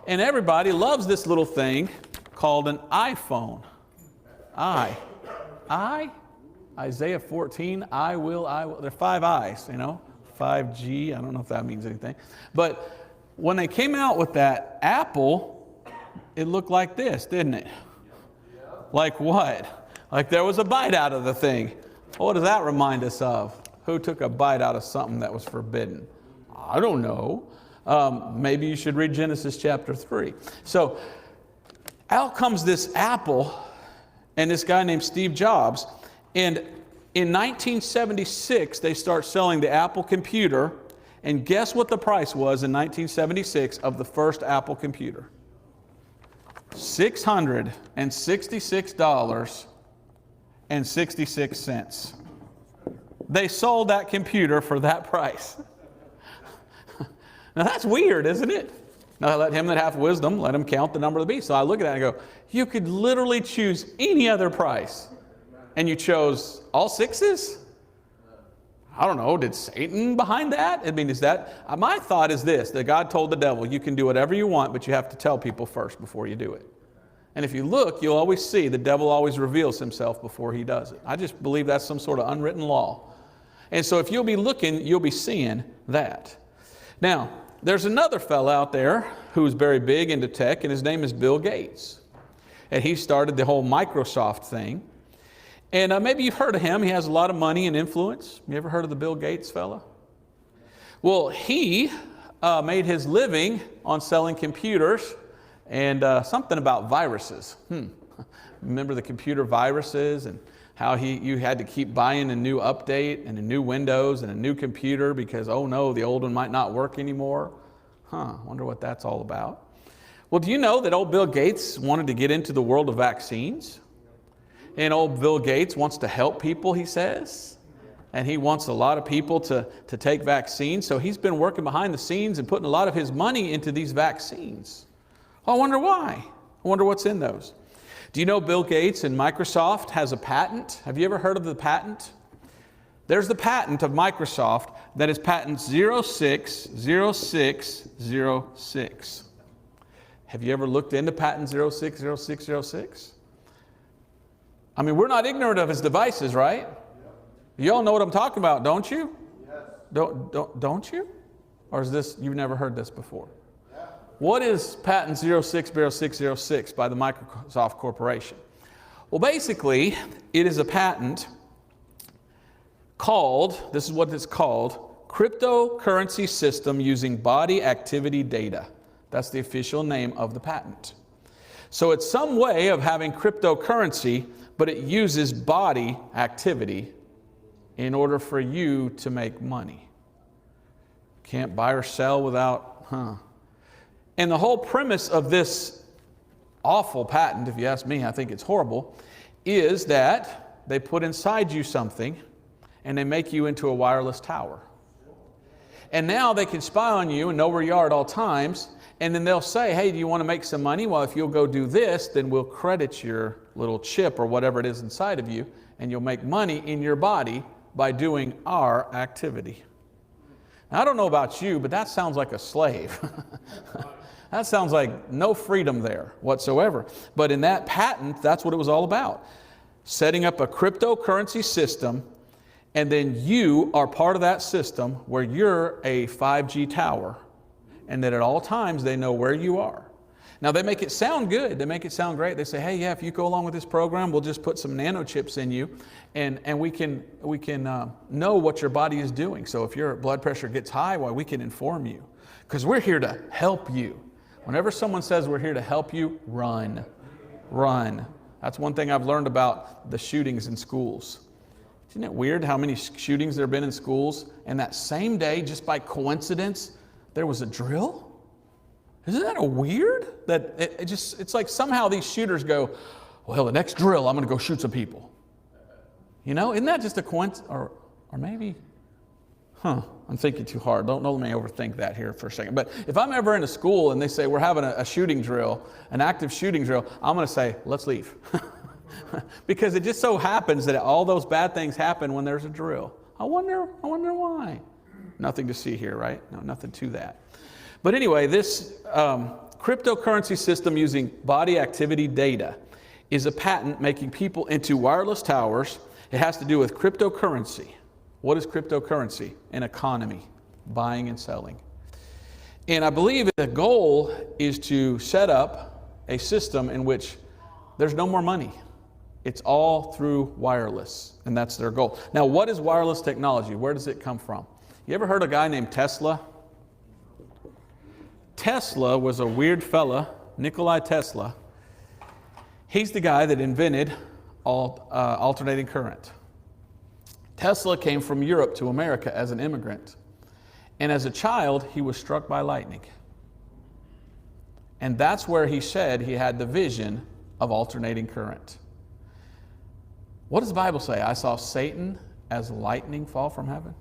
And everybody loves this little thing called an iPhone. Isaiah 14, I will. There are 5 I's, 5G, I don't know if that means anything. But when they came out with that Apple, it looked like this, didn't it? Like what? Like there was a bite out of the thing. What does that remind us of? Who took a bite out of something that was forbidden? I don't know. Maybe you should read Genesis chapter 3. So out comes this Apple and this guy named Steve Jobs. And in 1976, they start selling the Apple computer. And guess what the price was in 1976 of the first Apple computer? $666.66. They sold that computer for that price. Now that's weird, isn't it? Now let him that hath wisdom, let him count the number of the beast. So I look at that and go, you could literally choose any other price. And you chose all 6s? I don't know, did Satan behind that? I mean, is that, my thought is this, that God told the devil, you can do whatever you want, but you have to tell people first before you do it. And if you look, you'll always see the devil always reveals himself before he does it. I just believe that's some sort of unwritten law. And so if you'll be looking, you'll be seeing that. Now, there's another fellow out there who's very big into tech, and his name is Bill Gates. And he started the whole Microsoft thing. And maybe you've heard of him. He has a lot of money and influence. You ever heard of the Bill Gates fella? Well, he made his living on selling computers and something about viruses. Remember the computer viruses and how you had to keep buying a new update and a new Windows and a new computer because, oh no, the old one might not work anymore. Wonder what that's all about. Well, do you know that old Bill Gates wanted to get into the world of vaccines? And old Bill Gates wants to help people, he says. And he wants a lot of people to take vaccines. So he's been working behind the scenes and putting a lot of his money into these vaccines. Well, I wonder why. I wonder what's in those. Do you know Bill Gates and Microsoft has a patent? Have you ever heard of the patent? There's the patent of Microsoft that is patent 060606. Have you ever looked into patent 060606? I mean, we're not ignorant of his devices, right? You all know what I'm talking about, don't you? Yes. Don't you? Or is this, you've never heard this before? Yeah. What is patent 060606 by the Microsoft Corporation? Well, basically, it is a patent called, this is what it's called, cryptocurrency system using body activity data. That's the official name of the patent. So it's some way of having cryptocurrency, but it uses body activity in order for you to make money. Can't buy or sell without, And the whole premise of this awful patent, if you ask me, I think it's horrible, is that they put inside you something and they make you into a wireless tower. And now they can spy on you and know where you are at all times. And then they'll say, hey, do you want to make some money? Well, if you'll go do this, then we'll credit your little chip or whatever it is inside of you, and you'll make money in your body by doing our activity. Now, I don't know about you, but that sounds like a slave. That sounds like no freedom there whatsoever. But in that patent, that's what it was all about. Setting up a cryptocurrency system, and then you are part of that system where you're a 5G tower. And that at all times they know where you are. Now they make it sound good. They make it sound great. They say, hey, yeah, if you go along with this program, we'll just put some nanochips in you, and we can know what your body is doing. So if your blood pressure gets high, well, we can inform you, because we're here to help you. Whenever someone says we're here to help you, run. That's one thing I've learned about the shootings in schools. Isn't it weird how many shootings there have been in schools, and that same day, just by coincidence, there was a drill? Isn't that a weird? That it's like somehow these shooters go, well, the next drill, I'm going to go shoot some people. Isn't that just a coincidence? Or maybe, I'm thinking too hard. Don't let me overthink that here for a second. But if I'm ever in a school and they say we're having a shooting drill, an active shooting drill, I'm going to say, let's leave. Because it just so happens that all those bad things happen when there's a drill. I wonder why. Nothing to see here, right? No, nothing to that. But anyway, this cryptocurrency system using body activity data is a patent making people into wireless towers. It has to do with cryptocurrency. What is cryptocurrency? An economy, buying and selling. And I believe the goal is to set up a system in which there's no more money. It's all through wireless, and that's their goal. Now, what is wireless technology? Where does it come from? You ever heard of a guy named Tesla? Tesla was a weird fella, Nikola Tesla. He's the guy that invented alternating current. Tesla came from Europe to America as an immigrant. And as a child, he was struck by lightning. And that's where he said he had the vision of alternating current. What does the Bible say? I saw Satan as lightning fall from heaven.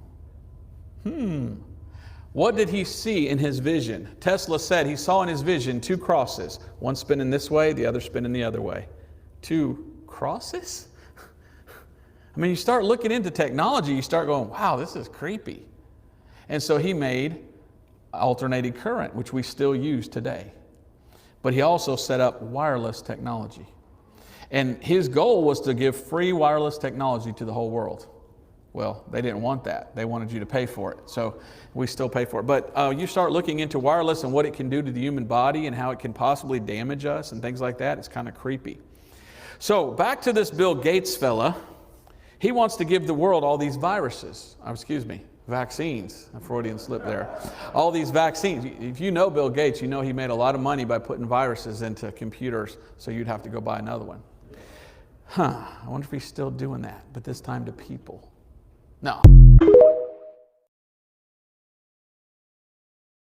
What did he see in his vision? Tesla said he saw in his vision 2 crosses, one spinning this way, the other spinning the other way. 2 crosses? I mean, you start looking into technology, you start going, wow, this is creepy. And so he made alternating current, which we still use today. But he also set up wireless technology. And his goal was to give free wireless technology to the whole world. Well, they didn't want that. They wanted you to pay for it. So we still pay for it. But you start looking into wireless and what it can do to the human body and how it can possibly damage us and things like that. It's kind of creepy. So back to this Bill Gates fella. He wants to give the world all these viruses. Vaccines. A Freudian slip there. All these vaccines. If you know Bill Gates, you know he made a lot of money by putting viruses into computers, so you'd have to go buy another one. I wonder if he's still doing that, but this time to people. No.